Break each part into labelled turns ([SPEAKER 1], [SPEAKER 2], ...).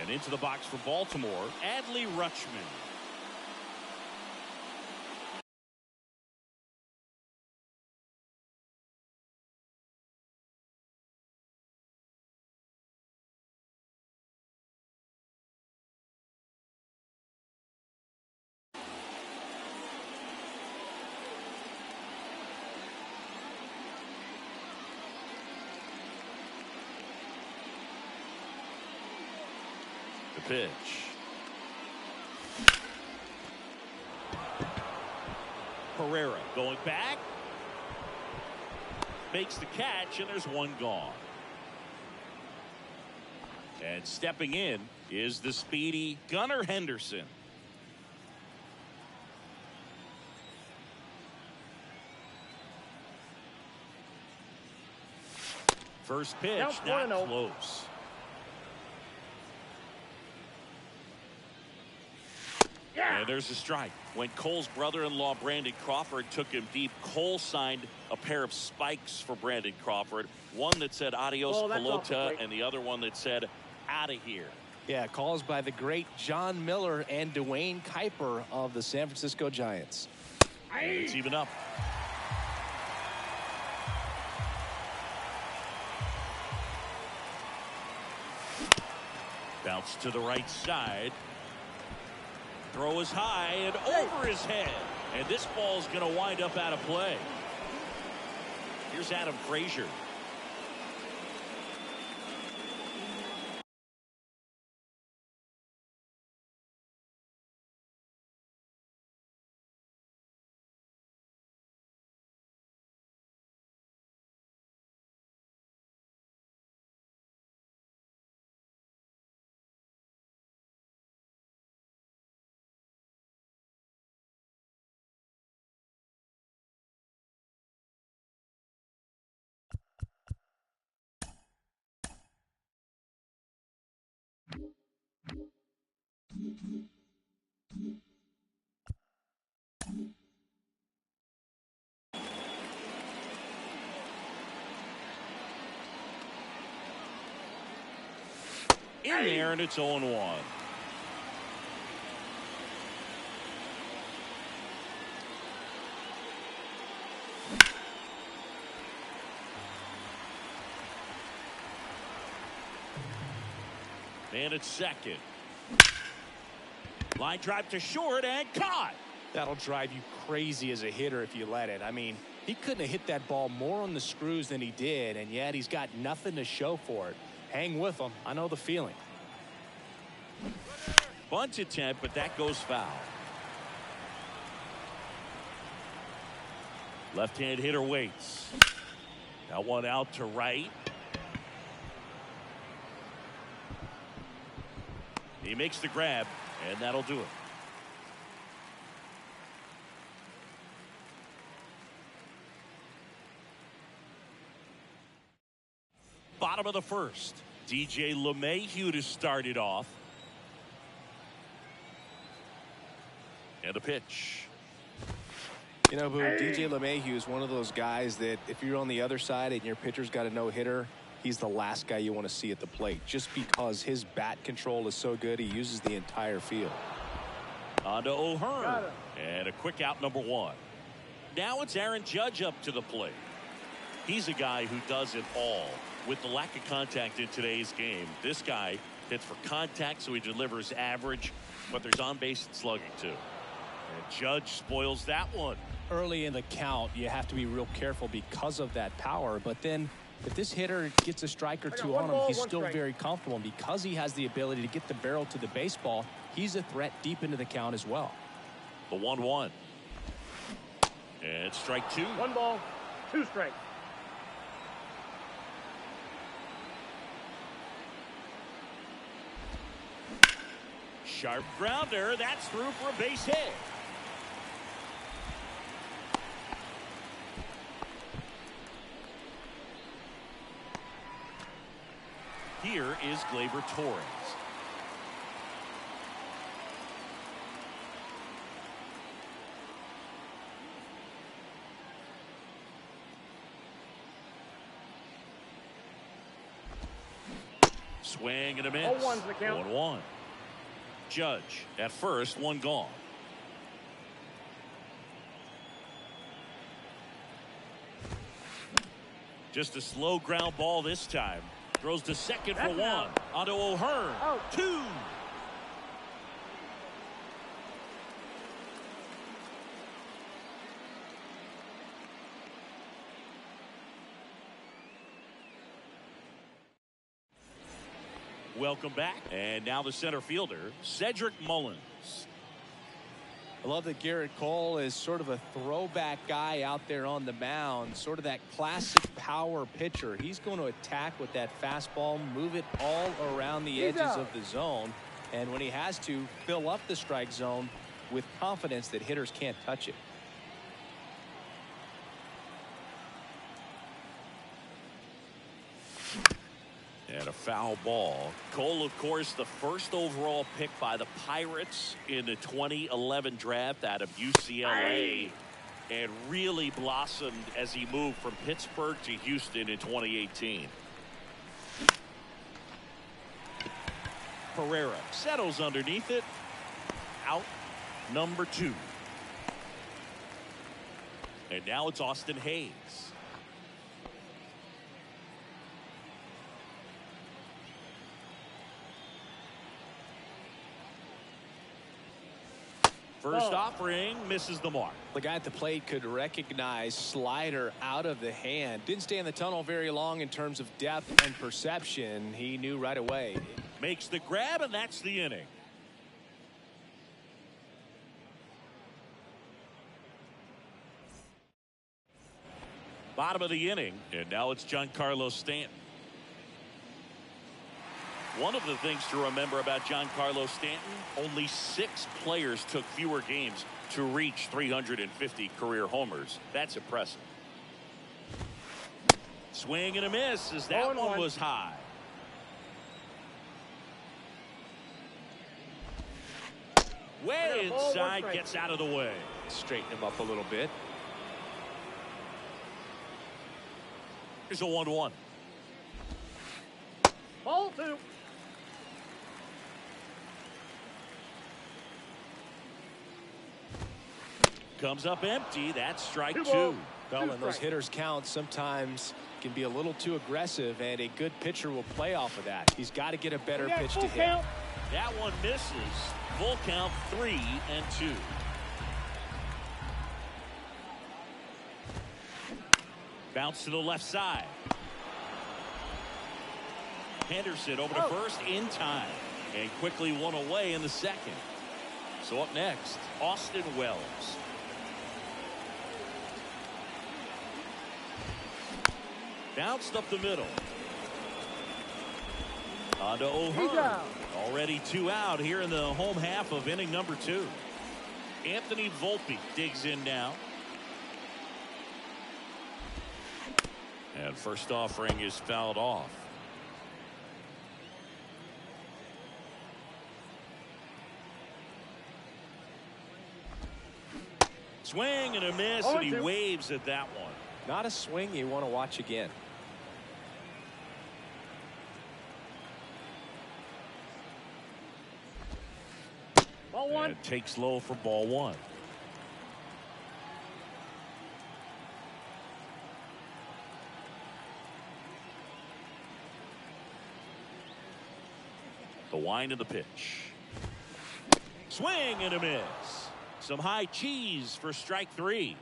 [SPEAKER 1] And into the box for Baltimore, Adley Rutschman. The pitch. Pereira going back. Makes the catch, and there's one gone. And stepping in is the speedy Gunnar Henderson. First pitch, not close. And there's a strike. When Cole's brother-in-law, Brandon Crawford, took him deep, Cole signed a pair of spikes for Brandon Crawford. One that said adios pelota, and the other one that said out of here.
[SPEAKER 2] Yeah, calls by the great John Miller and Dwayne Kuiper of the San Francisco Giants.
[SPEAKER 1] And it's even up. Bounce to the right side. Throw is high and over his head. And this ball's going to wind up out of play. Here's Adam Frazier. In there, and it's 0-1. And it's second. Line drive to short and caught.
[SPEAKER 2] That'll drive you crazy as a hitter if you let it. I mean, he couldn't have hit that ball more on the screws than he did, and yet he's got nothing to show for it. Hang with him. I know the feeling.
[SPEAKER 1] Bunt attempt, but that goes foul. Left-hand hitter waits. That one out to right. He makes the grab, and that'll do it. Bottom of the first. DJ LeMahieu to start it off. And a pitch.
[SPEAKER 2] You know, Boo, DJ LeMahieu is one of those guys that if you're on the other side and your pitcher's got a no-hitter, he's the last guy you want to see at the plate just because his bat control is so good. He uses the entire field.
[SPEAKER 1] On to O'Hearn. And a quick out, number one. Now it's Aaron Judge up to the plate. He's a guy who does it all. With the lack of contact in today's game, this guy hits for contact, so he delivers average, but there's on-base and slugging too. And Judge spoils that one.
[SPEAKER 2] Early in the count, you have to be real careful because of that power, but then if this hitter gets a strike or two on him, he's still very comfortable. And because he has the ability to get the barrel to the baseball, he's a threat deep into the count as well.
[SPEAKER 1] The 1-1. And strike two.
[SPEAKER 3] 1 ball, 2 strikes.
[SPEAKER 1] Sharp grounder. That's through for a base hit. Here is Gleyber Torres. Swing and a miss.
[SPEAKER 3] 0-1's the count.
[SPEAKER 1] 1-1. Judge at first, one gone. Just a slow ground ball this time. Throws to second for one. Onto O'Hearn. 2. Welcome back. And now the center fielder, Cedric Mullins.
[SPEAKER 2] I love that Garrett Cole is sort of a throwback guy out there on the mound, sort of that classic power pitcher. He's going to attack with that fastball, move it all around the edges of the zone, and when he has to, fill up the strike zone with confidence that hitters can't touch it.
[SPEAKER 1] And a foul ball. Cole, of course, the first overall pick by the Pirates in the 2011 draft out of UCLA, and really blossomed as he moved from Pittsburgh to Houston in 2018. Pereira settles underneath it. Out number 2. And now it's Austin Hayes. First offering misses the mark.
[SPEAKER 2] The guy at the plate could recognize slider out of the hand. Didn't stay in the tunnel very long in terms of depth and perception. He knew right away.
[SPEAKER 1] Makes the grab, and that's the inning. Bottom of the inning, and now it's Giancarlo Stanton. One of the things to remember about Giancarlo Stanton, only 6 players took fewer games to reach 350 career homers. That's impressive. Swing and a miss as that one was high. Way inside, gets out of the way.
[SPEAKER 2] Straighten him up a little bit.
[SPEAKER 1] Here's a 1-1.
[SPEAKER 3] Ball 2.
[SPEAKER 1] Comes up empty. That's strike 2.
[SPEAKER 2] Well, and those hitters count sometimes can be a little too aggressive, and a good pitcher will play off of that. He's got to get a better pitch to hit.
[SPEAKER 1] That one misses. Full count, 3-2. Bounce to the left side. Henderson over to first in time, and quickly one away in the second. So up next, Austin Wells. Bounced up the middle. On to O'Hearn. Already 2 out here in the home half of inning number 2. Anthony Volpe digs in now. And first offering is fouled off. Swing and a miss, and he waves at that one.
[SPEAKER 2] Not a swing you want to watch again.
[SPEAKER 3] Ball 1.
[SPEAKER 1] And takes low for ball 1. The wind of the pitch. Swing and a miss. Some high cheese for strike 3.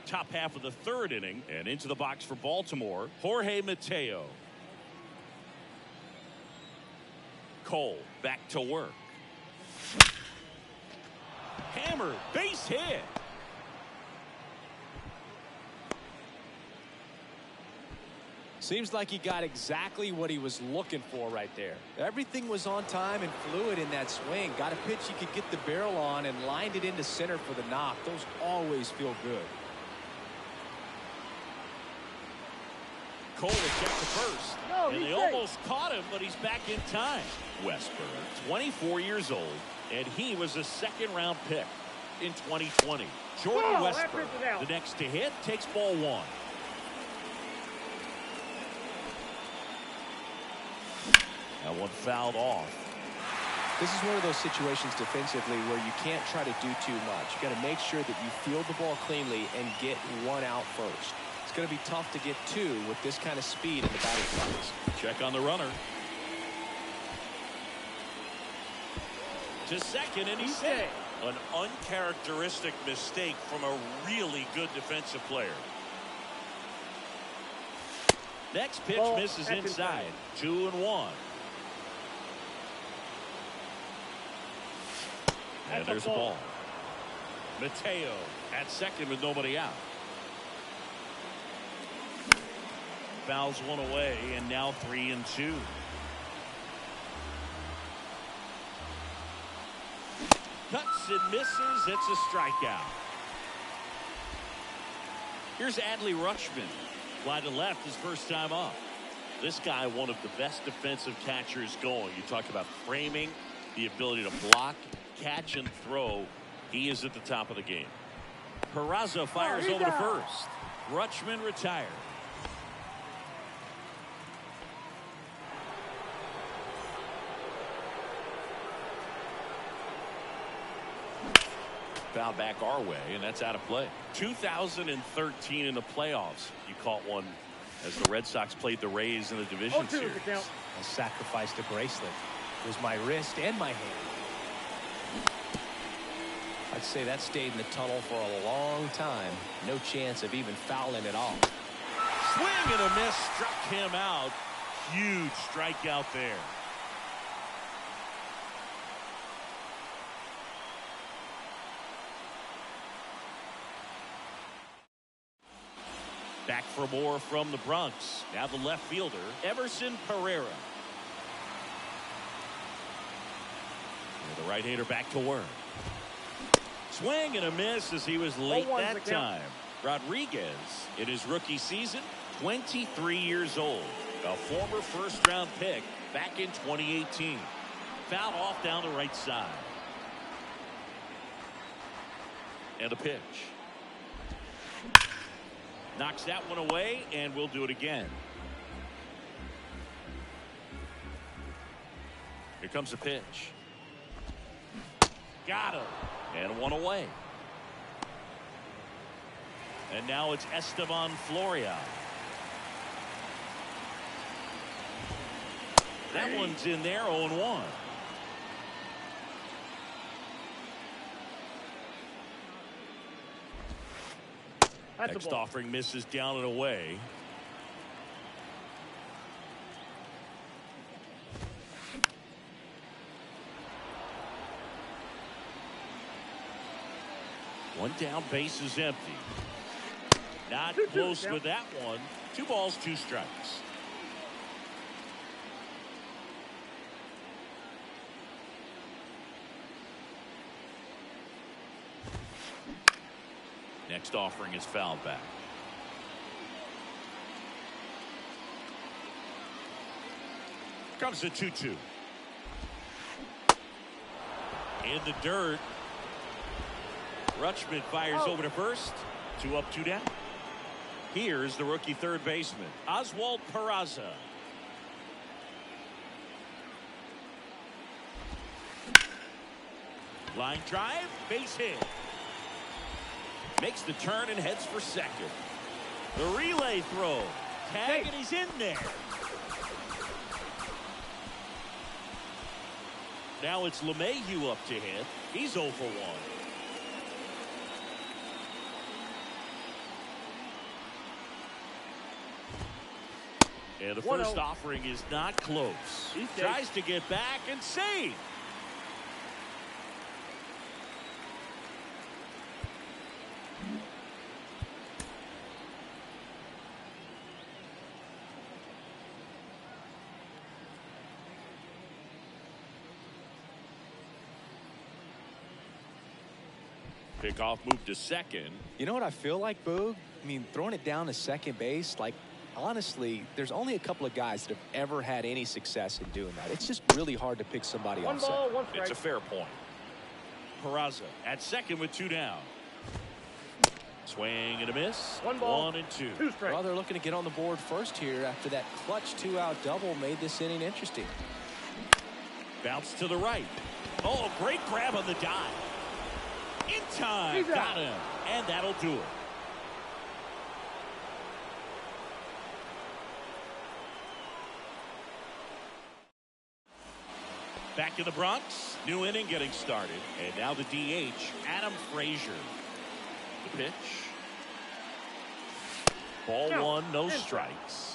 [SPEAKER 1] Top half of the 3rd inning, and into the box for Baltimore, Jorge Mateo. Cole back to work. Hammered, base hit.
[SPEAKER 2] Seems like he got exactly what he was looking for right there. Everything was on time and fluid in that swing. Got a pitch he could get the barrel on and lined it into center for the knock. Those always feel good.
[SPEAKER 1] Cole will check the first. And they almost caught him, but he's back in time. Westburg, 24 years old, and he was a 2nd-round pick. in 2020. Jordan Westburg, the next to hit, takes ball one. That one fouled off.
[SPEAKER 2] This is one of those situations defensively where you can't try to do too much. You got to make sure that you field the ball cleanly and get one out first. It's going to be tough to get two with this kind of speed in the batting box.
[SPEAKER 1] Check on the runner. To second, and he's safe. An uncharacteristic mistake from a really good defensive player. Next pitch misses inside. 2-1. And there's a ball. Mateo at second with nobody out. Fouls one away, and now 3-2. Cuts and misses. It's a strikeout. Here's Adley Rutschman. Fly to left his first time up. This guy, one of the best defensive catchers going. You talk about framing, the ability to block, catch, and throw. He is at the top of the game. Peraza fires over to first. Rutschman retired. Foul back our way, and that's out of play. 2013 in the playoffs. You caught one as the Red Sox played the Rays in the division series.
[SPEAKER 2] I sacrificed a bracelet. It was my wrist and my hand. I'd say that stayed in the tunnel for a long time. No chance of even fouling it off.
[SPEAKER 1] Swing and a miss, struck him out. Huge strikeout there. Back for more from the Bronx. Now the left fielder, Everson Pereira. And the right-hander back to work. Swing and a miss as he was late that time. Rodriguez, in his rookie season, 23 years old. A former first-round pick back in 2018. Fouled off down the right side. And a pitch. Knocks that one away, and we'll do it again. Here comes the pitch. Got him. And one away. And now it's Esteban Florial. That one's in there, 0-1. Next offering misses down and away. One down, base is empty. Not close with that one. 2 balls, 2 strikes. Next offering is fouled back. Comes the 2-2. In the dirt. Rutschman fires over to first. 2 up, 2 down. Here's the rookie third baseman, Oswald Peraza. Line drive, base hit. Makes the turn and heads for second. The relay throw. Tag, and he's in there. Now it's LeMahieu up to hit. He's 0 for 1. And the first offering is not close. He tries to get back and save. Pickoff move to second.
[SPEAKER 2] You know what I feel like, Boog? I mean, throwing it down to second base, like, honestly, there's only a couple of guys that have ever had any success in doing that. It's just really hard to pick somebody else up.
[SPEAKER 1] It's a fair point. Peraza at second with 2 down. Swing and a miss.
[SPEAKER 3] 1 ball,
[SPEAKER 1] 1 and 2.
[SPEAKER 3] 2 strikes.
[SPEAKER 2] Well, they're looking to get on the board first here after that clutch 2-out double made this inning interesting.
[SPEAKER 1] Bounce to the right. Oh, great grab on the dive. In time.
[SPEAKER 3] He's
[SPEAKER 1] Got
[SPEAKER 3] out.
[SPEAKER 1] him. And that'll do it. Back in the Bronx. New inning getting started. And now the DH, Adam Frazier. The pitch. Ball
[SPEAKER 3] No.
[SPEAKER 1] 1, no strikes.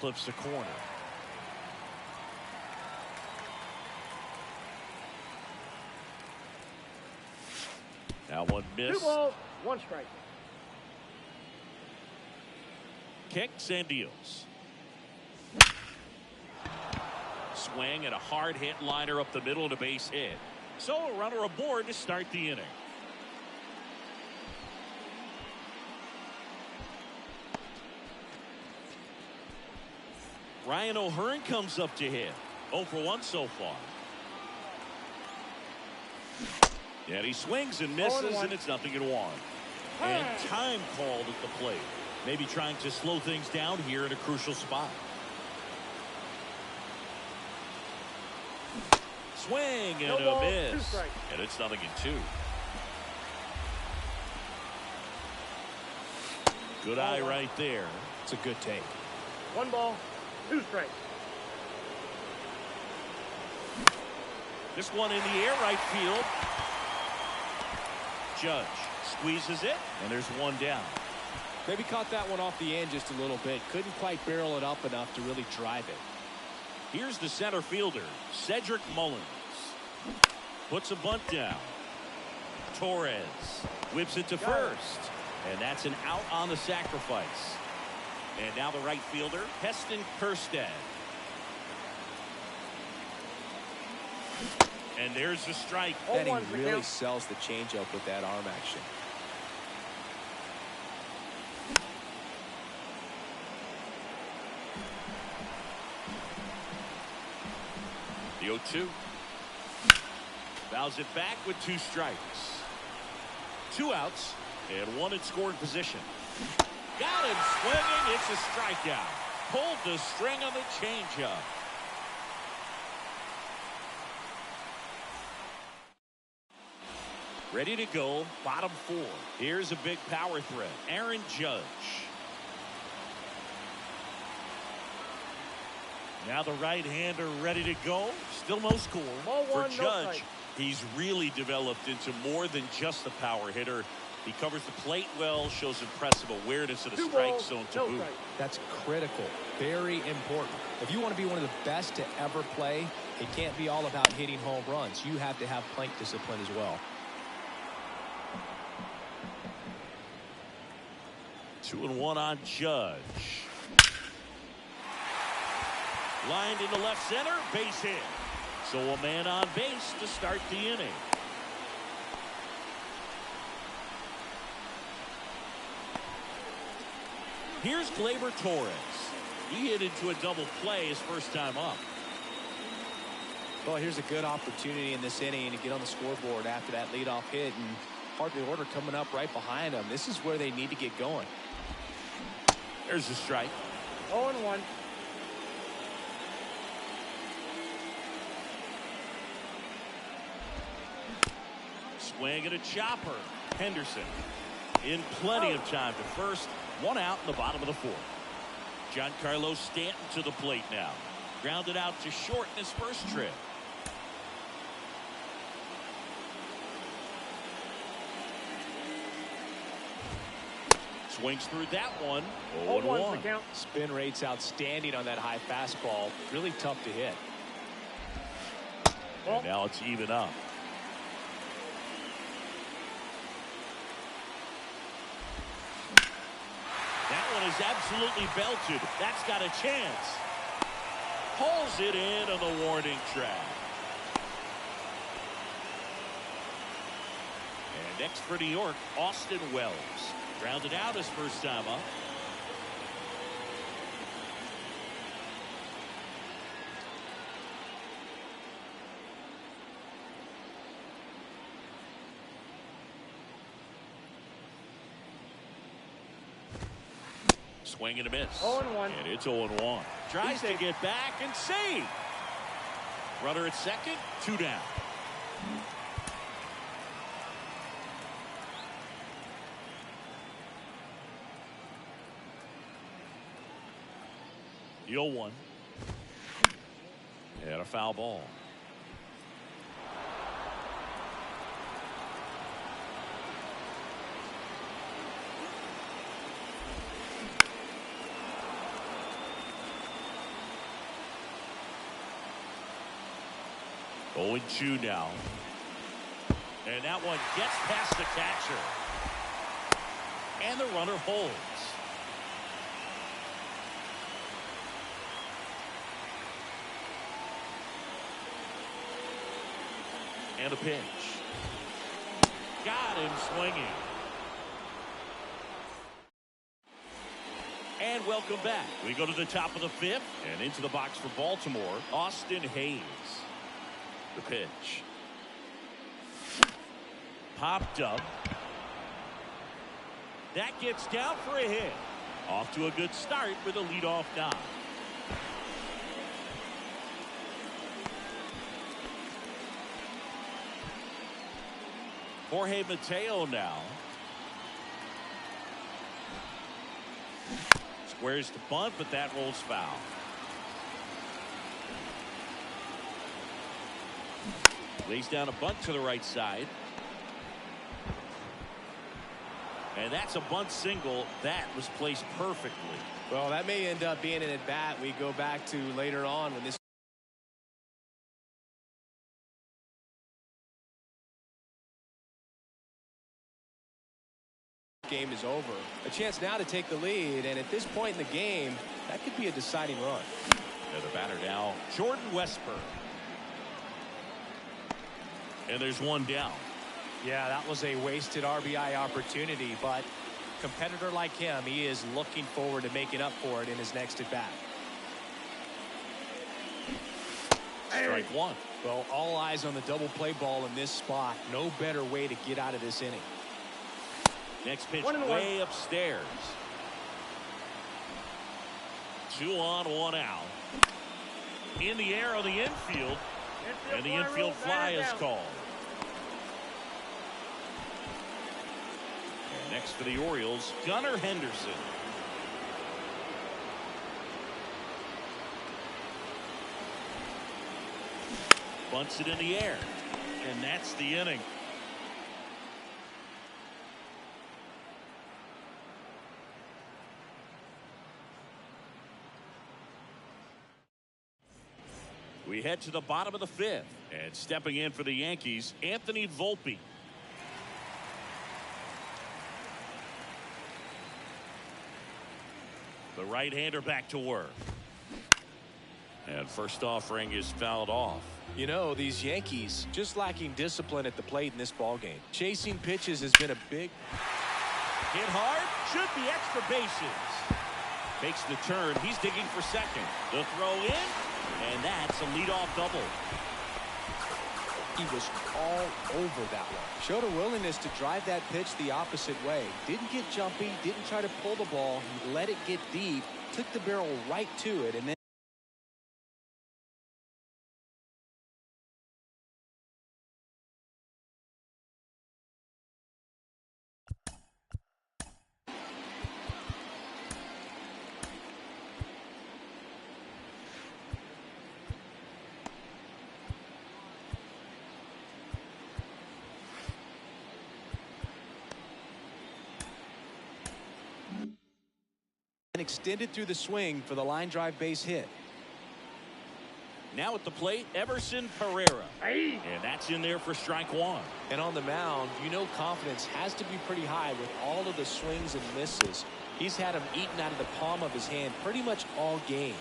[SPEAKER 1] Clips the corner. Now 1 miss.
[SPEAKER 3] 2 balls, 1 strike.
[SPEAKER 1] Kicks and deals. Swing and a hard hit liner up the middle and a base hit. So a runner aboard to start the inning. Ryan O'Hearn comes up to hit. 0 for 1 so far. And he swings and misses, and it's 0-1. And time called at the plate. Maybe trying to slow things down here in a crucial spot. Swing and
[SPEAKER 3] No ball,
[SPEAKER 1] a
[SPEAKER 3] 2
[SPEAKER 1] miss.
[SPEAKER 3] strikes.
[SPEAKER 1] And it's 0-2. Good eye right there.
[SPEAKER 2] It's a good take.
[SPEAKER 3] 1 ball, 2 strikes.
[SPEAKER 1] This one in the air, right field. Judge squeezes it, and there's 1 down.
[SPEAKER 2] Maybe caught that one off the end just a little bit. Couldn't quite barrel it up enough to really drive it.
[SPEAKER 1] Here's the center fielder, Cedric Mullins. Puts a bunt down. Torres whips it to first. And that's an out on the sacrifice. And now the right fielder, Heston Kjerstad. And there's the strike.
[SPEAKER 2] And
[SPEAKER 3] 0-1
[SPEAKER 2] he
[SPEAKER 3] for
[SPEAKER 2] really
[SPEAKER 3] count.
[SPEAKER 2] sells the changeup with that arm action.
[SPEAKER 1] The 0-2. Fouls it back with 2 strikes. 2 outs and 1 in scoring position. Got him swinging. It's a strikeout. Pulled the string on the changeup. Ready to go. Bottom 4. Here's a big power threat. Aaron Judge. Now the right-hander ready to go. Still no score.
[SPEAKER 3] Ball
[SPEAKER 1] For
[SPEAKER 3] 1, no
[SPEAKER 1] Judge,
[SPEAKER 3] strike.
[SPEAKER 1] he's really developed into more than just a power hitter. He covers the plate well, shows impressive awareness of the
[SPEAKER 3] 2
[SPEAKER 1] strike
[SPEAKER 3] balls,
[SPEAKER 1] zone to
[SPEAKER 3] no
[SPEAKER 1] boot.
[SPEAKER 3] strike.
[SPEAKER 2] That's critical. Very important. If you want to be one of the best to ever play, it can't be all about hitting home runs. You have to have plate discipline as well.
[SPEAKER 1] 2-1 on Judge. Lined into left center, base hit. So a man on base to start the inning. Here's Gleyber Torres. He hit into a double play his first time up.
[SPEAKER 2] Well, here's a good opportunity in this inning to get on the scoreboard after that leadoff hit, and part of the order coming up right behind them. This is where they need to get going.
[SPEAKER 1] There's the strike.
[SPEAKER 3] 0-1.
[SPEAKER 1] Swing and a chopper. Henderson in plenty of time to first. 1 out in the bottom of the 4th. Giancarlo Stanton to the plate now. Grounded out to short in his first trip. Swings through that one. 0-1.
[SPEAKER 2] Spin rate's outstanding on that high fastball. Really tough to hit.
[SPEAKER 1] And now it's even up. That one is absolutely belted. That's got a chance. Pulls it in on the warning track. And next for New York, Austin Wells. Grounded out his first time up. Swing and a miss.
[SPEAKER 3] 0-1.
[SPEAKER 1] And it's 0-1. Tries to get back and save. Runner at second, 2 down. The 0-1. And a foul ball. Oh, 0-2 now. And that one gets past the catcher. And the runner holds. And a pitch. Got him swinging. And welcome back. We go to the top of the 5th and into the box for Baltimore, Austin Hayes. The pitch. Popped up. That gets down for a hit. Off to a good start with a leadoff knock. Jorge Mateo now. Squares the bunt, but that rolls foul. Lays down a bunt to the right side. And that's a bunt single. That was placed perfectly.
[SPEAKER 2] Well, that may end up being an at-bat we go back to later on when this game is over. A chance now to take the lead, and at this point in the game, that could be a deciding run.
[SPEAKER 1] Another batter now, Jordan Westburg. And there's one down.
[SPEAKER 2] Yeah, that was a wasted RBI opportunity, but competitor like him, he is looking forward to making up for it in his next at bat.
[SPEAKER 1] Strike one.
[SPEAKER 2] Well, all eyes on the double play ball in this spot. No better way to get out of this inning.
[SPEAKER 1] Next pitch way upstairs. 2 on, 1 out. In the air on the infield. And the infield fly is called. And next for the Orioles, Gunnar Henderson. Bunts it in the air. And that's the inning. We head to the bottom of the 5th. And stepping in for the Yankees, Anthony Volpe. The right-hander back to work. And first offering is fouled off.
[SPEAKER 2] You know, these Yankees just lacking discipline at the plate in this ballgame. Chasing pitches has been a big
[SPEAKER 1] hit hard. Should be extra bases. Makes the turn. He's digging for second. The throw in. And that's a leadoff double.
[SPEAKER 2] He was all over that one. Showed a willingness to drive that pitch the opposite way. Didn't get jumpy, didn't try to pull the ball. He let it get deep, took the barrel right to it, and then And extended through the swing for the line drive base hit.
[SPEAKER 1] Now at the plate, Everson Pereira. And that's in there for strike one.
[SPEAKER 2] And on the mound, you know confidence has to be pretty high with all of the swings and misses. He's had them eaten out of the palm of his hand pretty much all game.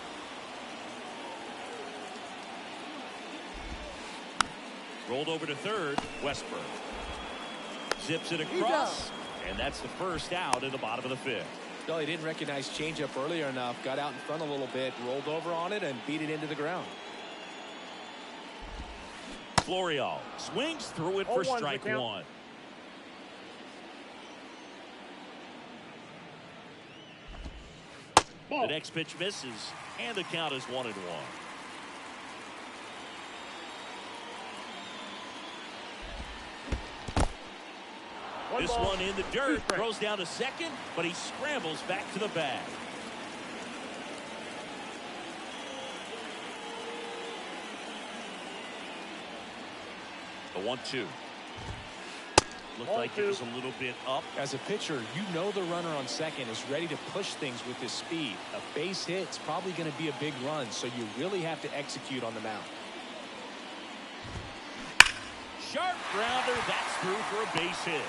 [SPEAKER 1] Rolled over to third, Westburg. Zips it across, and that's the first out in the bottom of the fifth.
[SPEAKER 2] No, he didn't recognize changeup earlier enough, got out in front a little bit, rolled over on it, and beat it into the ground.
[SPEAKER 1] Florial swings through it for strike one. The next pitch misses, and the count is 1-1. This one in the dirt, throws down to second, but he scrambles back to the bag. The 1-2. Looked like it was a little bit up.
[SPEAKER 2] As a pitcher, you know the runner on second is ready to push things with his speed. A base hit's probably going to be a big run, so you really have to execute on the mound.
[SPEAKER 1] Sharp grounder, that's through for a base hit.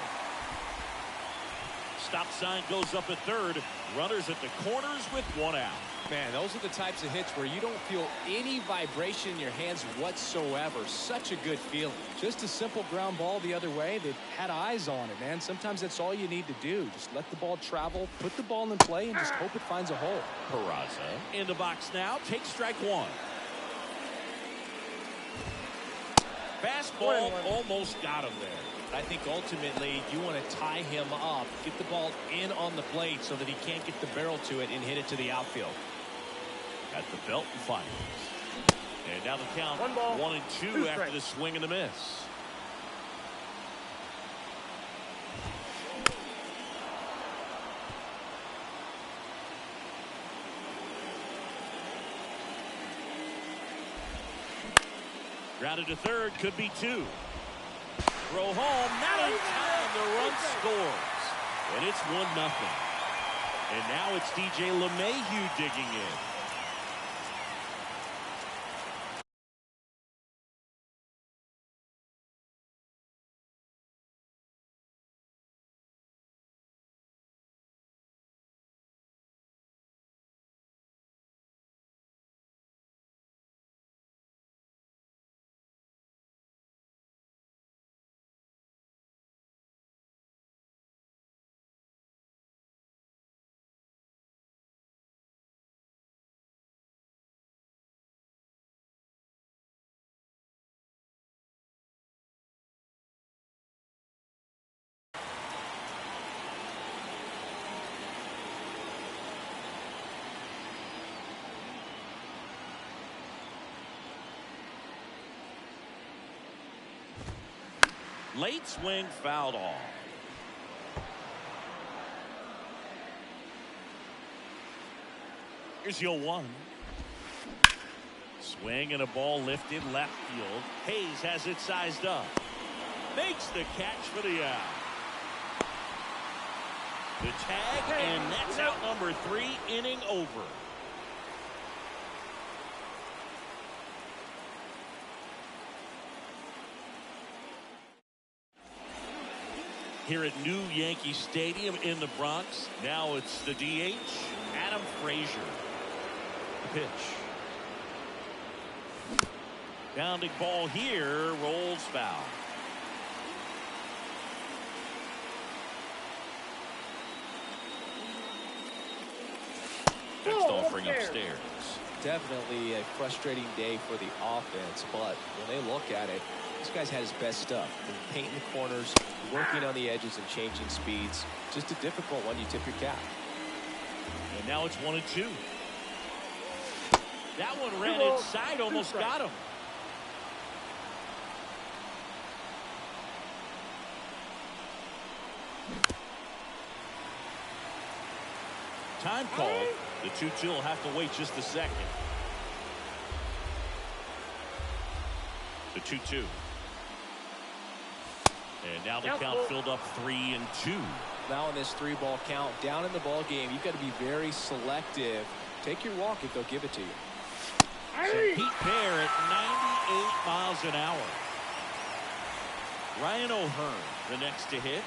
[SPEAKER 1] Stop sign goes up at third. Runners at the corners with one out.
[SPEAKER 2] Man, those are the types of hits where you don't feel any vibration in your hands whatsoever. Such a good feeling. Just a simple ground ball the other way. They've had eyes on it, man. Sometimes that's all you need to do. Just let the ball travel, put the ball in play, and just hope it finds a hole.
[SPEAKER 1] Peraza in the box now. Takes strike one. Fastball almost got him there.
[SPEAKER 2] I think ultimately you want to tie him up, get the ball in on the plate so that he can't get the barrel to it and hit it to the outfield.
[SPEAKER 1] At the belt and finals. And now the count 1-2 after the swing and the miss. Grounded to third, could be two. Throw home, not in time, the run scores. And it's 1-0. And now it's DJ LeMahieu digging in. Late swing fouled off. Here's your 1. Swing and a ball lifted left field. Hayes has it sized up. Makes the catch for the out. The tag, and that's out number 3, inning over. Here at New Yankee Stadium in the Bronx. Now it's the DH, Adam Frazier. The pitch. Bounding ball here, rolls foul. Next offering upstairs.
[SPEAKER 2] Definitely a frustrating day for the offense, but when they look at it, this guy's had his best stuff. Painting the corners, working on the edges, and changing speeds. Just a difficult one. You tip your cap.
[SPEAKER 1] And now it's 1-2. That one ran inside, almost got him. Time called. The 2-2 will have to wait just a second. The 2-2. And now the count filled up 3-2.
[SPEAKER 2] Now in this 3-ball count, down in the ball game, you've got to be very selective. Take your walk if they'll give it to you.
[SPEAKER 1] So Pete Pear at 98 miles an hour. Ryan O'Hearn, the next to hit.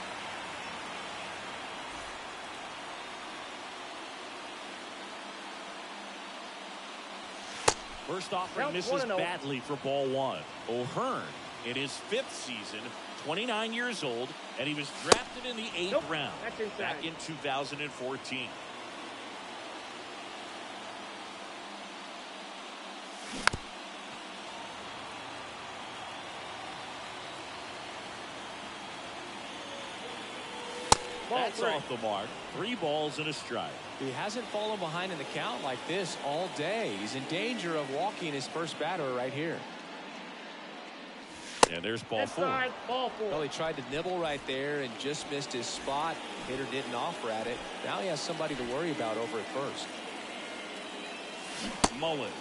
[SPEAKER 1] First offering misses badly for ball one. O'Hearn in his 5th season, 29 years old, and he was drafted in the 8th round back in 2014. That's off the mark. 3 balls and a strike.
[SPEAKER 2] He hasn't fallen behind in the count like this all day. He's in danger of walking his first batter right here.
[SPEAKER 1] And there's ball 4.
[SPEAKER 2] Well, he tried to nibble right there and just missed his spot. Hitter didn't offer at it. Now he has somebody to worry about over at first.
[SPEAKER 1] Mullins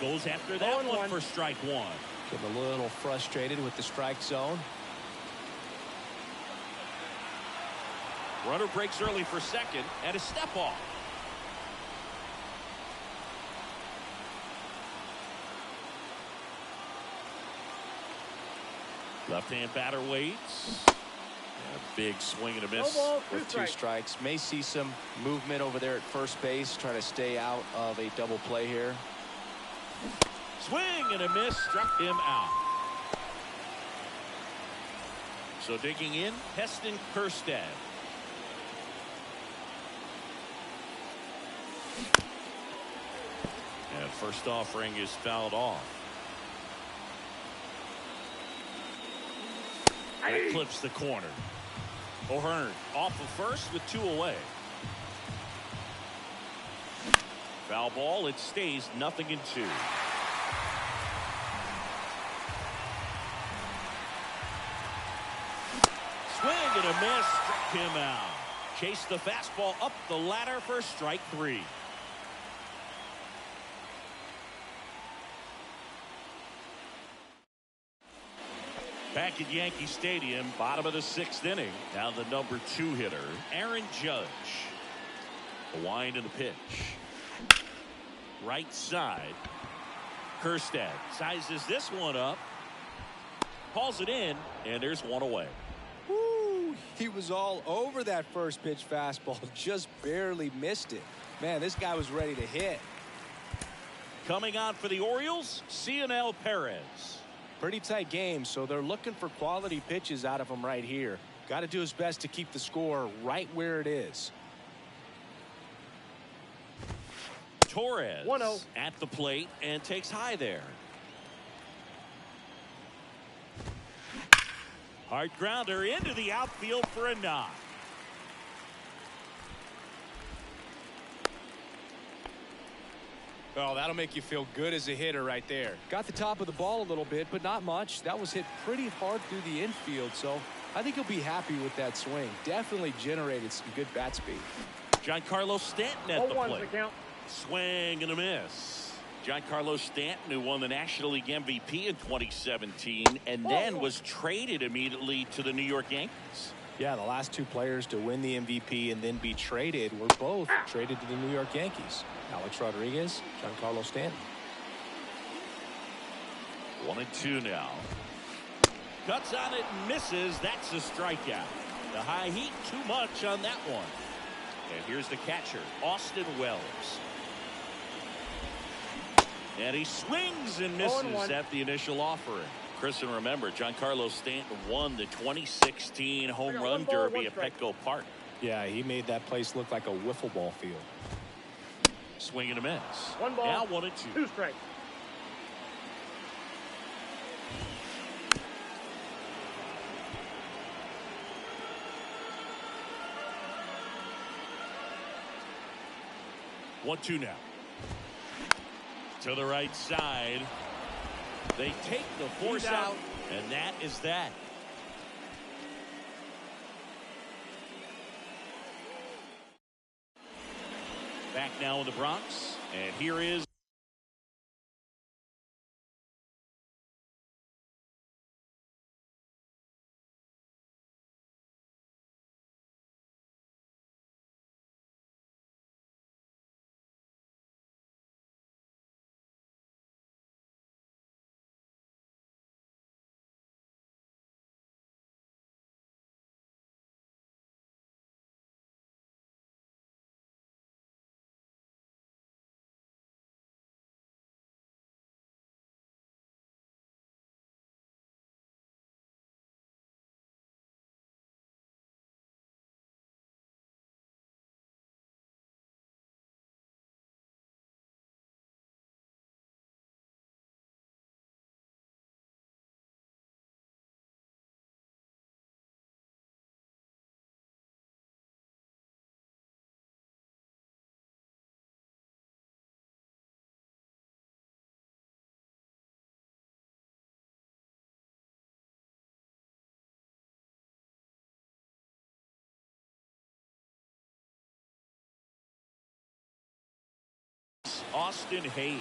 [SPEAKER 1] goes after that one for strike 1.
[SPEAKER 2] Getting a little frustrated with the strike zone.
[SPEAKER 1] Runner breaks early for second and a step off. Left-hand batter waits. And a big swing and a miss.
[SPEAKER 2] With 2 strikes. May see some movement over there at first base. Try to stay out of a double play here.
[SPEAKER 1] Swing and a miss. Struck him out. So digging in, Heston Kjerstad. And first offering is fouled off. That clips the corner. O'Hearn off of first with 2 away. Foul ball. It stays 0-2. Swing and a miss. Struck him out. Chased the fastball up the ladder for strike 3. Back at Yankee Stadium, bottom of the 6th inning. Now the number 2 hitter, Aaron Judge. The wind and the pitch. Right side. Kjerstad sizes this one up. Calls it in, and there's 1 away.
[SPEAKER 2] Woo, he was all over that first pitch fastball. Just barely missed it. Man, this guy was ready to hit.
[SPEAKER 1] Coming on for the Orioles, Cionel Perez.
[SPEAKER 2] Pretty tight game, so they're looking for quality pitches out of him right here. Got to do his best to keep the score right where it is.
[SPEAKER 1] Torres 1-0 at the plate and takes high there. Hard grounder into the outfield for a knock.
[SPEAKER 2] Oh, that'll make you feel good as a hitter right there. Got the top of the ball a little bit, but not much. That was hit pretty hard through the infield, so I think he'll be happy with that swing. Definitely generated some good bat speed.
[SPEAKER 1] Giancarlo Stanton at the plate. Swing and a miss. Giancarlo Stanton, who won the National League MVP in 2017 and then was traded immediately to the New York Yankees.
[SPEAKER 2] Yeah, the last 2 players to win the MVP and then be traded were both traded to the New York Yankees. Alex Rodriguez, Giancarlo Stanton.
[SPEAKER 1] 1-2 now. Cuts on it and misses. That's a strikeout. The high heat too much on that one. And here's the catcher, Austin Wells. And he swings and misses at the initial offering. Chris, and remember, Giancarlo Stanton won the 2016 Home Run Derby at Petco Park.
[SPEAKER 2] Yeah, he made that place look like a wiffle ball field.
[SPEAKER 1] Swing and a miss.
[SPEAKER 3] 1 ball.
[SPEAKER 1] Now 1-2.
[SPEAKER 3] 2 strikes.
[SPEAKER 1] One, 2 now. To the right side. They take the force out, and that is that. Back now in the Bronx, and here is Austin Hayes.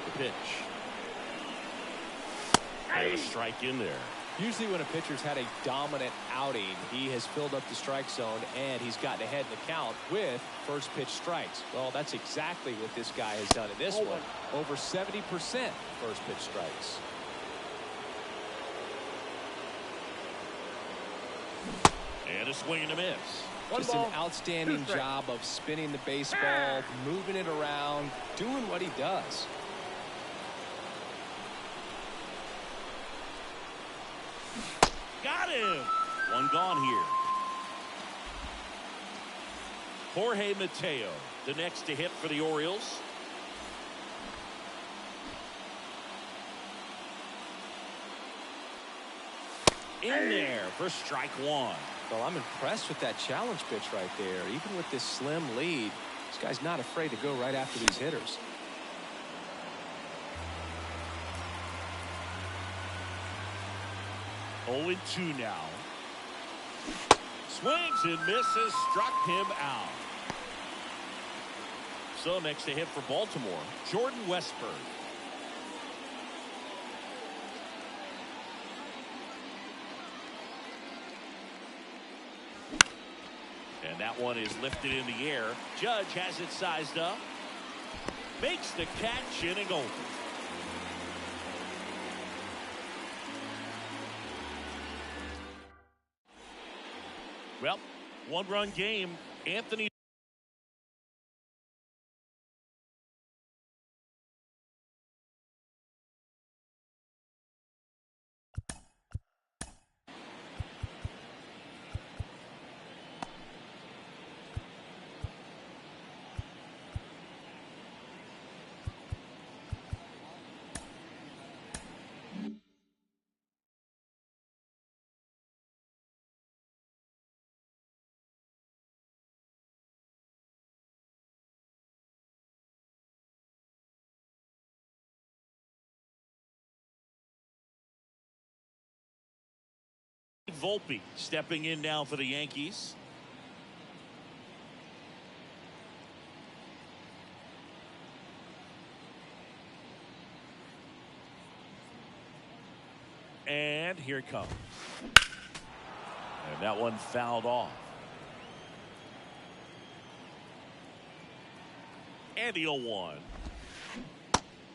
[SPEAKER 1] The pitch. And a strike in there.
[SPEAKER 2] Usually when a pitcher's had a dominant outing, he has filled up the strike zone and he's gotten ahead in the count with first pitch strikes. Well, that's exactly what this guy has done in this one. Over 70% first pitch strikes.
[SPEAKER 1] And a swing and a miss.
[SPEAKER 2] Just an outstanding job of spinning the baseball, moving it around, doing what he does.
[SPEAKER 1] Got him. One gone here. Jorge Mateo, the next to hit for the Orioles. In there for strike one.
[SPEAKER 2] Well, I'm impressed with that challenge pitch right there. Even with this slim lead, this guy's not afraid to go right after these hitters.
[SPEAKER 1] Oh, 2 now. Swings and misses, struck him out. So next to hit for Baltimore, Jordan Westburg. And that one is lifted in the air. Judge has it sized up. Makes the catch, inning over. Well, one-run game. Anthony. Volpe stepping in now for the Yankees. And here it comes. And that one fouled off. And the 0-1.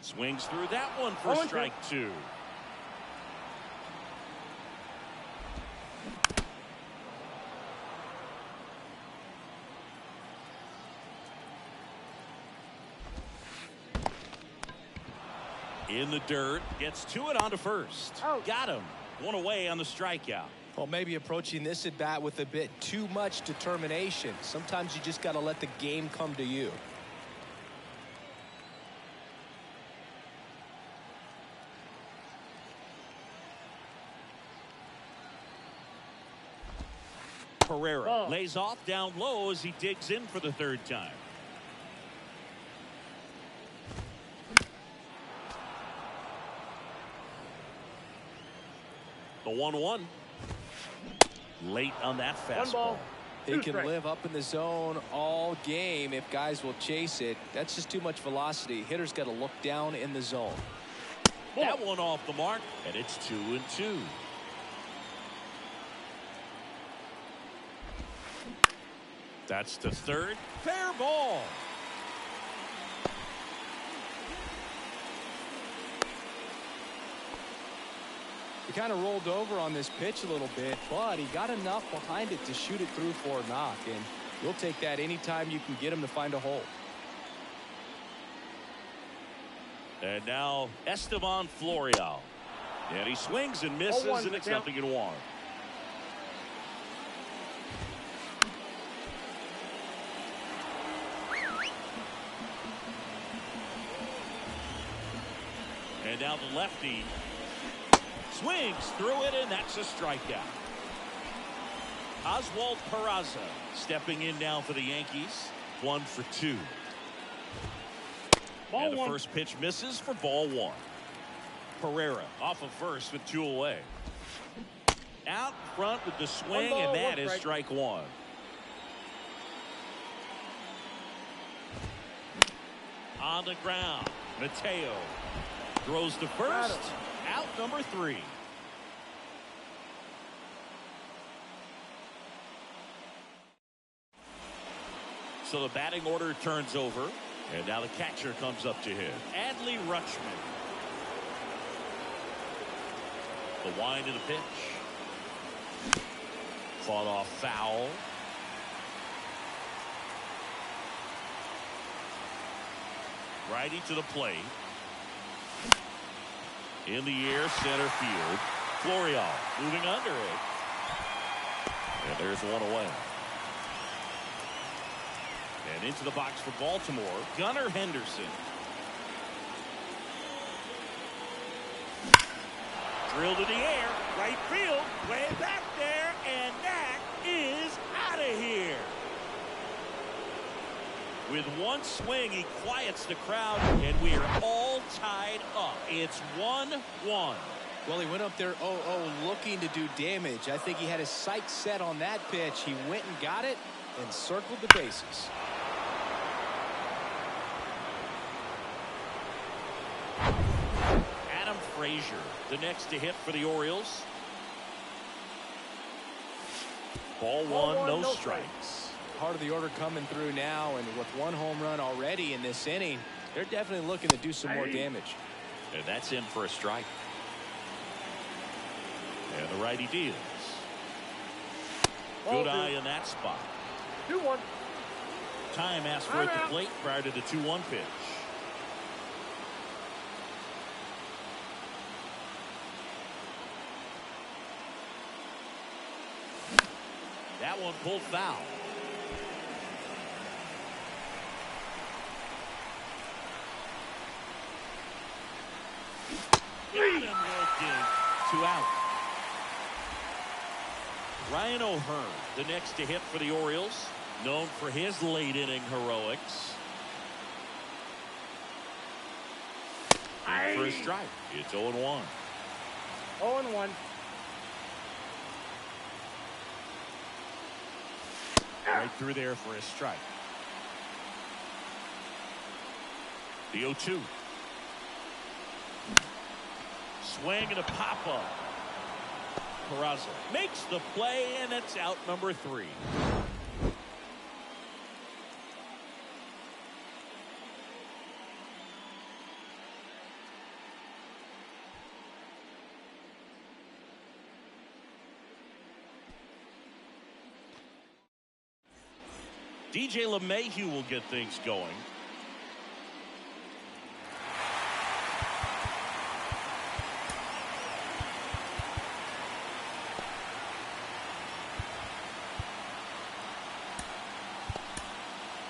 [SPEAKER 1] Swings through that one for strike two. In the dirt, gets to it onto first. Got him. One away on the strikeout.
[SPEAKER 2] Well, maybe approaching this at bat with a bit too much determination. Sometimes you just got to let the game come to you.
[SPEAKER 1] Pereira lays off down low as he digs in for the third time. The 1-1. Late on that fastball.
[SPEAKER 2] He can live up in the zone all game if guys will chase it. That's just too much velocity. Hitters got to look down in the zone.
[SPEAKER 1] That one off the mark, and it's 2-2. That's to third. Fair ball.
[SPEAKER 2] He kind of rolled over on this pitch a little bit, but he got enough behind it to shoot it through for a knock, and you'll take that anytime you can get him to find a hole.
[SPEAKER 1] And now Esteban Florial. And he swings and misses, and it's 0-1. And now the lefty swings through it, and that's a strikeout. Oswald Peraza stepping in now for the Yankees. 1 for 2. And the first pitch misses for ball 1. Pereira off of first with 2 away. Out front with the swing, and that is strike 1. On the ground, Mateo throws to first. Out number 3. So the batting order turns over. And now the catcher comes up to hit. Adley Rutschman. The wind of the pitch. Fought off foul. Righty to the plate. In the air, center field. Florial moving under it. And there's one away. And into the box for Baltimore, Gunnar Henderson. Drilled in the air, right field, way back there, and that is out of here. With one swing, he quiets the crowd, and we are all tied up. It's 1-1.
[SPEAKER 2] Well, he went up there 0-0 looking to do damage. I think he had his sights set on that pitch. He went and got it and circled the bases.
[SPEAKER 1] Adam Frazier, the next to hit for the Orioles. Ball one, no strikes.
[SPEAKER 2] Part of the order coming through now, and with one home run already in this inning, they're definitely looking to do some more damage.
[SPEAKER 1] And that's in for a strike. And the righty deals. Good eye in that spot.
[SPEAKER 3] 2-1.
[SPEAKER 1] Time asked for at the plate prior to the 2-1 pitch. That one pulled foul. Got him working. 2 out. Ryan O'Hearn, the next to hit for the Orioles, known for his late inning heroics. For a strike. It's 0-1.
[SPEAKER 3] 0-1.
[SPEAKER 1] Right through there for a strike. The 0-2. Swing and a pop-up. Peraza makes the play, and it's out number 3. DJ LeMahieu will get things going.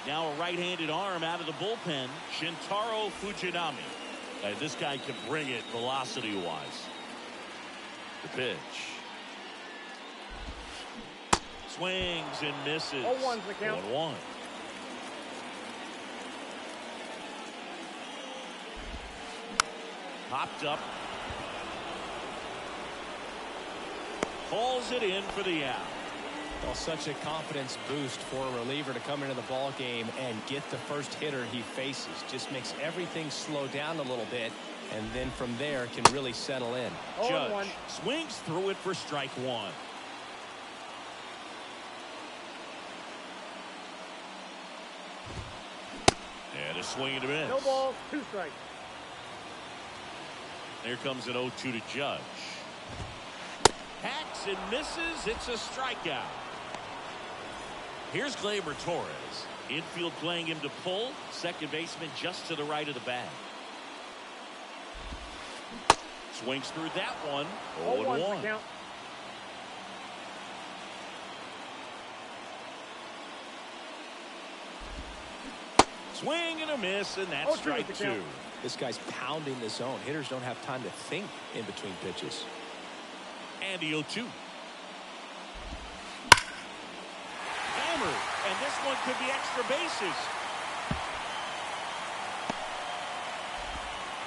[SPEAKER 1] Now a right-handed arm out of the bullpen, Shintaro Fujinami. This guy can bring it velocity-wise. The pitch. Swings and misses.
[SPEAKER 3] 0-1's the count.
[SPEAKER 1] 1-1. Popped up. Calls it in for the out.
[SPEAKER 2] Well, such a confidence boost for a reliever to come into the ball game and get the first hitter he faces. Just makes everything slow down a little bit, and then from there can really settle in.
[SPEAKER 1] Judge swings through it for strike 1. And a swing and a miss.
[SPEAKER 3] No ball, 2 strikes.
[SPEAKER 1] There comes an 0-2 to Judge. Hacks and misses. It's a strikeout. Here's Gleyber Torres. Infield playing him to pull. Second baseman just to the right of the bag. Swings through that one. 0-1.
[SPEAKER 3] Count.
[SPEAKER 1] Swing and a miss, and that's strike 2.
[SPEAKER 2] This guy's pounding the zone. Hitters don't have time to think in between pitches.
[SPEAKER 1] And the 0-2. Hammered, and this one could be extra bases.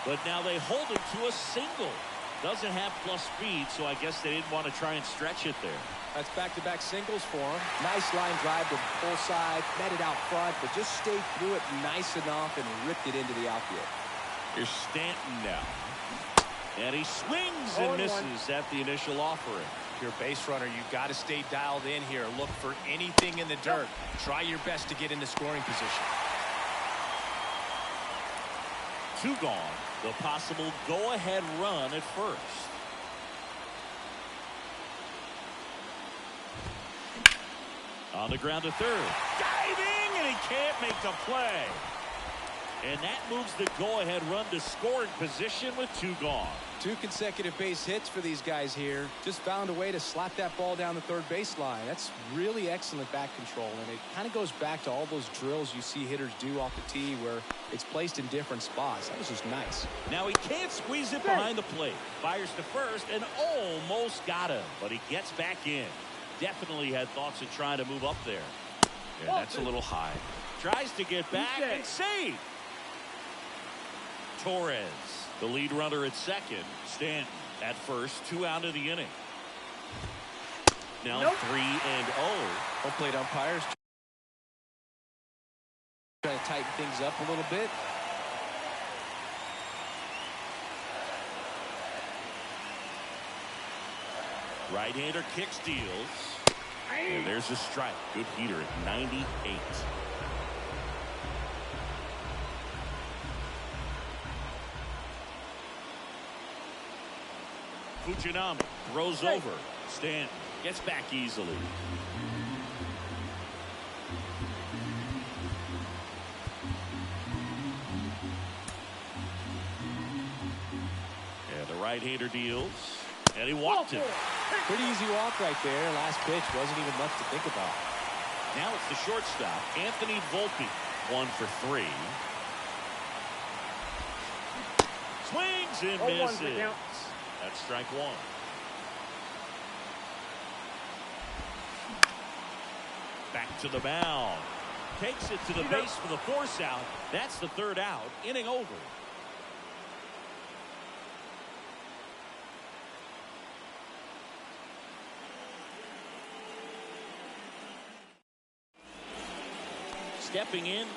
[SPEAKER 1] But now they hold him to a single. Doesn't have plus speed, so I guess they didn't want to try and stretch it there.
[SPEAKER 2] That's back-to-back singles for him. Nice line drive to the full side, met it out front, but just stayed through it nice enough and ripped it into the outfield.
[SPEAKER 1] Here's Stanton now. And he swings and misses at the initial offering.
[SPEAKER 2] If you're a base runner, you've got to stay dialed in here. Look for anything in the dirt. Try your best to get into scoring position.
[SPEAKER 1] 2 gone. The possible go-ahead run at first. On the ground to third. Diving, and he can't make the play. And that moves the go-ahead run to scoring position with 2 gone.
[SPEAKER 2] 2 consecutive base hits for these guys here. Just found a way to slap that ball down the third baseline. That's really excellent back control, and it kind of goes back to all those drills you see hitters do off the tee where it's placed in different spots. That was just nice.
[SPEAKER 1] Now he can't squeeze it behind the plate. Fires to first and almost got him, but he gets back in. Definitely had thoughts of trying to move up there. Yeah, that's a little high. Tries to get back and save. Torres, the lead runner at second. Stanton at first, 2 out of the inning. Now 3-0.
[SPEAKER 2] Home plate umpires trying to tighten things up a little bit.
[SPEAKER 1] Right-hander kicks, deals. And there's a strike. Good heater at 98. Fujinami throws over. Stanton gets back easily. And the right-hander deals. And he walked him.
[SPEAKER 2] Pretty easy walk right there. Last pitch wasn't even much to think about.
[SPEAKER 1] Now it's the shortstop, Anthony Volpe. 1 for 3. Swings and misses. That's strike 1. Back to the mound. Takes it to the base for the force out. That's the 3rd out. Inning over. Stepping in.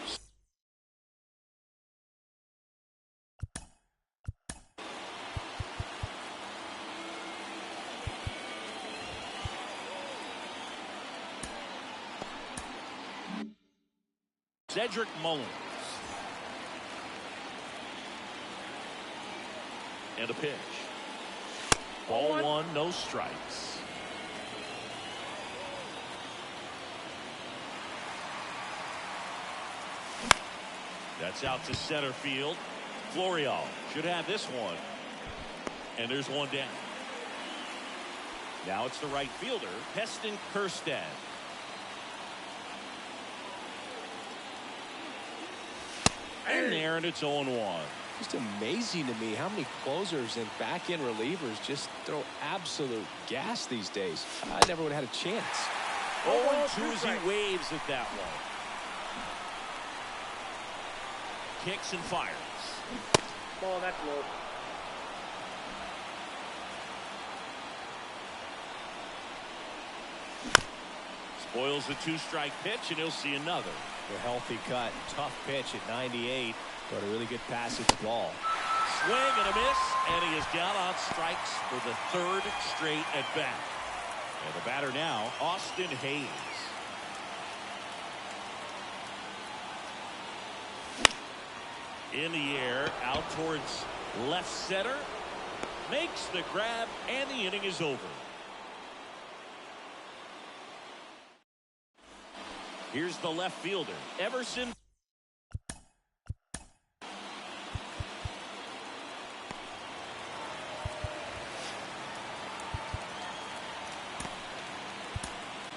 [SPEAKER 1] Cedric Mullins. And a pitch. Ball 1, no strikes. That's out to center field. Florial should have this one. And there's 1 down. Now it's the right fielder, Heston Kjerstad. In there, and it's 0-1.
[SPEAKER 2] Just amazing to me how many closers and back-end relievers just throw absolute gas these days. I never would have had a chance.
[SPEAKER 1] 0-2 as he waves at that one. Kicks and fires.
[SPEAKER 3] Ball, that's low.
[SPEAKER 1] Spoils the 2-strike pitch, and he'll see another.
[SPEAKER 2] A healthy cut. Tough pitch at 98, but a really good passage ball.
[SPEAKER 1] Swing and a miss, and he is down on strikes for the 3rd straight at bat. And the batter now, Austin Hayes. In the air, out towards left center. Makes the grab, and the inning is over. Here's the left fielder, Everson.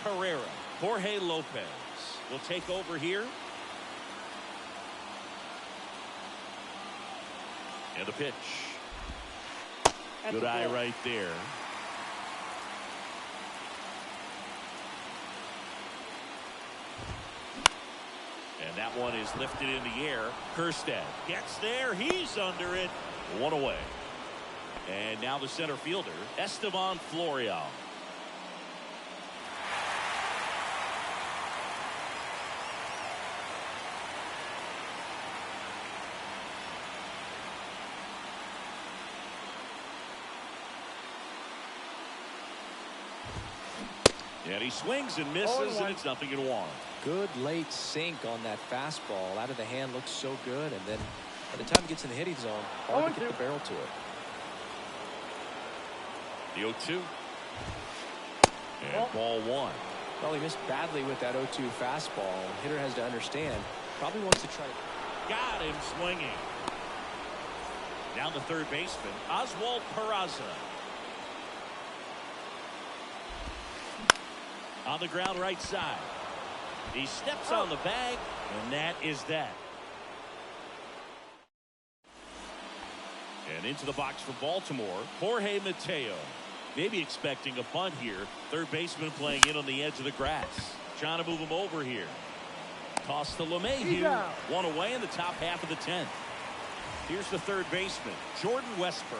[SPEAKER 1] Herrera, Jorge Lopez will take over here. And a pitch. Good eye right there. And that one is lifted in the air. Kjerstad gets there. He's under it. 1 away. And now the center fielder, Esteban Florial. And he swings and misses, and it's 0-1.
[SPEAKER 2] Good late sink on that fastball. Out of the hand, looks so good, and then by the time it gets in the hitting zone, hard to get the barrel to it.
[SPEAKER 1] The 0-2. And ball 1.
[SPEAKER 2] Well, he missed badly with that 0-2 fastball. The hitter has to understand. Probably wants to try to.
[SPEAKER 1] Got him swinging. Down the third baseman, Oswald Peraza. On the ground right side. He steps on the bag, and that is that. And into the box for Baltimore, Jorge Mateo. Maybe expecting a bunt here. Third baseman playing in on the edge of the grass. Trying to move him over here. Toss to LeMahieu. One away in the top half of the 10th. Here's the third baseman, Jordan Westburg.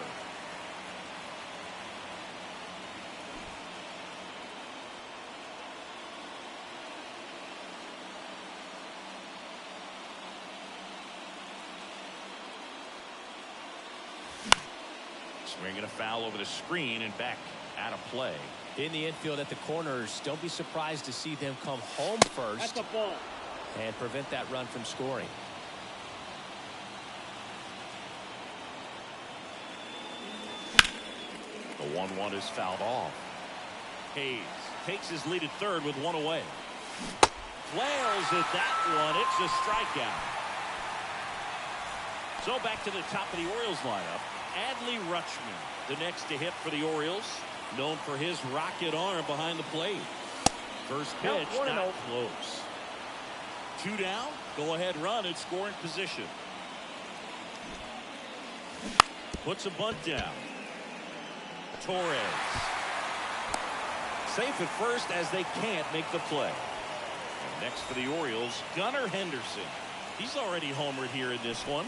[SPEAKER 1] Swinging a foul over the screen and back out of play.
[SPEAKER 2] In the infield at the corners, don't be surprised to see them come home first.
[SPEAKER 3] That's a ball.
[SPEAKER 2] And prevent that run from scoring.
[SPEAKER 1] The 1-1 is fouled off. Hayes takes his lead at third with one away. Flails at that one. It's a strikeout. So back to the top of the Orioles lineup. Adley Rutschman, the next to hit for the Orioles, known for his rocket arm behind the plate. First pitch, not close. 2 down, go ahead run in scoring position. Puts a bunt down. Torres. Safe at first as they can't make the play. And next for the Orioles, Gunnar Henderson. He's already homered here in this one.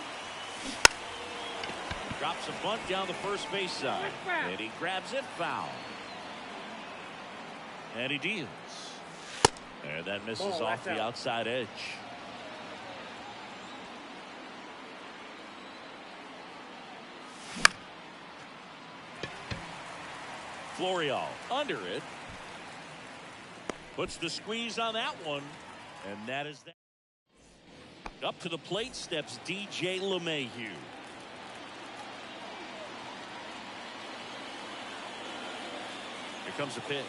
[SPEAKER 1] Drops a bunt down the first base side. And he grabs it foul. And he deals. And that misses off the outside edge. Florial under it. Puts the squeeze on that one. And that is that. Up to the plate steps DJ LeMahieu. Here comes a pitch.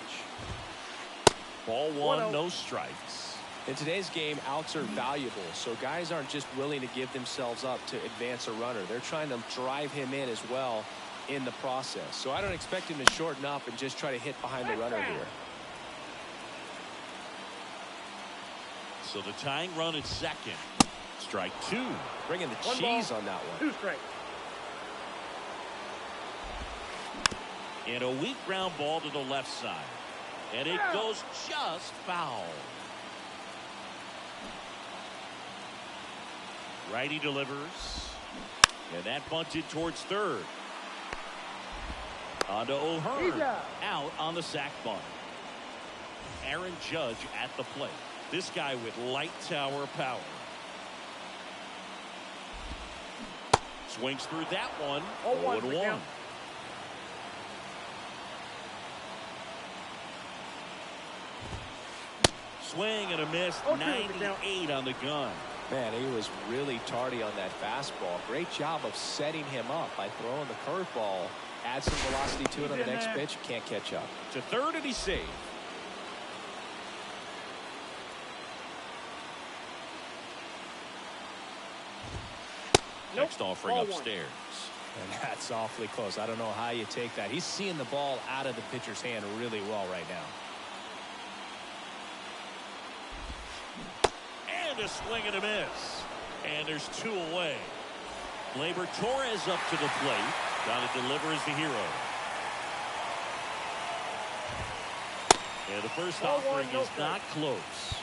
[SPEAKER 1] Ball 1, no strikes.
[SPEAKER 2] In today's game, outs are valuable, so guys aren't just willing to give themselves up to advance a runner. They're trying to drive him in as well in the process. So I don't expect him to shorten up and just try to hit behind the runner here.
[SPEAKER 1] So the tying run at second. Strike 2.
[SPEAKER 2] Bringing the cheese on that one.
[SPEAKER 3] 2 strikes.
[SPEAKER 1] And a weak ground ball to the left side. And it goes just foul. Righty delivers. And that bunted towards third. On to O'Hearn. Out on the sac bunt. Aaron Judge at the plate. This guy with light tower power. Swings through that one. 0-1. Swing and a miss. 98 on the gun.
[SPEAKER 2] Man, he was really tardy on that fastball. Great job of setting him up by throwing the curveball. Add some velocity to it on the next pitch. Can't catch up.
[SPEAKER 1] To third, and he's safe. Next offering upstairs.
[SPEAKER 2] And that's awfully close. I don't know how you take that. He's seeing the ball out of the pitcher's hand really well right now.
[SPEAKER 1] And a swing and a miss. And there's 2 away. Gleyber Torres up to the plate. Got to deliver as the hero. And the first offering is not close.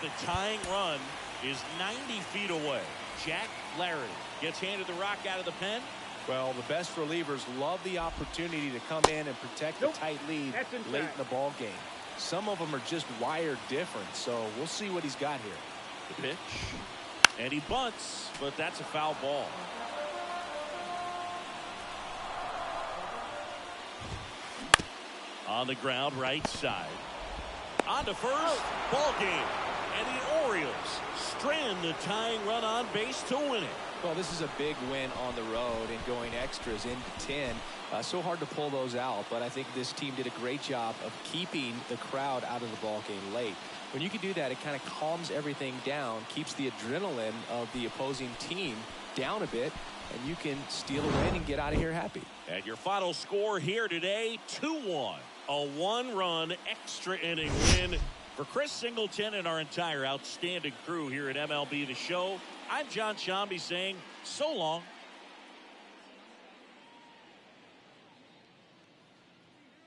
[SPEAKER 1] The tying run is 90 feet away. Jack Larry gets handed the rock out of the pen.
[SPEAKER 2] Well, the best relievers love the opportunity to come in and protect the tight lead late in the ball game. Some of them are just wired different, so we'll see what he's got here.
[SPEAKER 1] The pitch. And he bunts, but that's a foul ball. On the ground, right side. On to first. Ball game. And the Orioles strand the tying run on base to win it.
[SPEAKER 2] Well, this is a big win on the road and going extras into 10. So hard to pull those out, but I think this team did a great job of keeping the crowd out of the ball game late. When you can do that, it kind of calms everything down, keeps the adrenaline of the opposing team down a bit, and you can steal a win and get out of here happy.
[SPEAKER 1] And your final score here today, 2-1. A one-run extra inning win for Chris Singleton and our entire outstanding crew here at MLB The Show. I'm John Shambi saying so long